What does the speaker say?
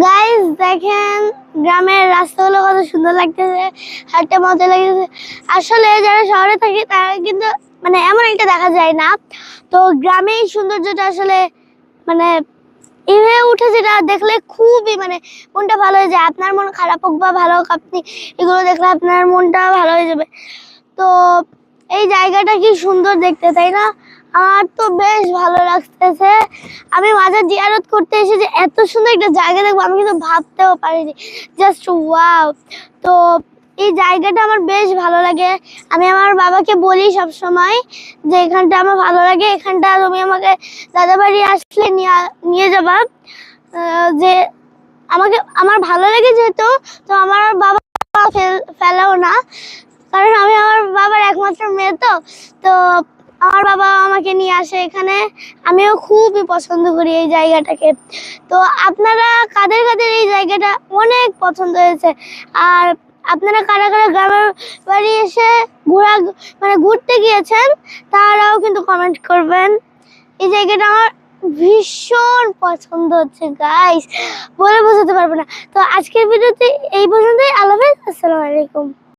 Guys দেখেন গ্রামের রাস্তাগুলো কত সুন্দর লাগতেছে, হাঁটতে মজা লাগতেছে। আসলে যারা শহরে থাকে তারা কিন্তু মানে এমন একটা দেখা যায় না। তো গ্রামেই সৌন্দর্যটা আসলে মানে এভাবে উঠে, যেটা দেখলে খুবই মানে মনটা ভালো হয়ে যায়। আপনার মন খারাপ হোক বা ভালো হোক, আপনি এগুলো দেখলে আপনার মনটা ভালো হয়ে যাবে। তো এই জায়গাটা কি সুন্দর দেখতে, তাই না? আমার তো বেশ ভালো লাগতেছে। আমি মাজার জিয়ারত করতে এসে যে এত সুন্দর একটা জায়গা দেখবো আমি কিন্তু ভাবতেও পারিনি। Just wow! তো এই জায়গাটা আমার বেশ ভালো লাগে। আমি আমার বাবাকে বলি সব সময় যে এখানটা আমার ভালো লাগে, এখানটা তুমি আমাকে দাদা বাড়ি আসলে নিয়ে যাবা। যে আমাকে আমার ভালো লাগে যেহেতু, তো আমার বাবা ফেলেও না, কারণ আমি আমার বাবার একমাত্র মেয়ে। তো তো আমার বাবা আমাকে নিয়ে আসে এখানে। আমিও খুবই পছন্দ করি এই জায়গাটাকে। তো আপনারা কাদের কাদের এই জায়গাটা অনেক পছন্দ হয়েছে, আর আপনারা কারা কারা গ্রামের বাড়ি এসে ঘুরতে গিয়েছেন, তারাও কিন্তু কমেন্ট করবেন। এই জায়গাটা আমার ভীষণ পছন্দ হচ্ছে গাইস, বলে বোঝাতে পারবো না। তো আজকের ভিডিওতে এই পর্যন্তই। আল্লাহ হাফেজ, আসসালামু আলাইকুম।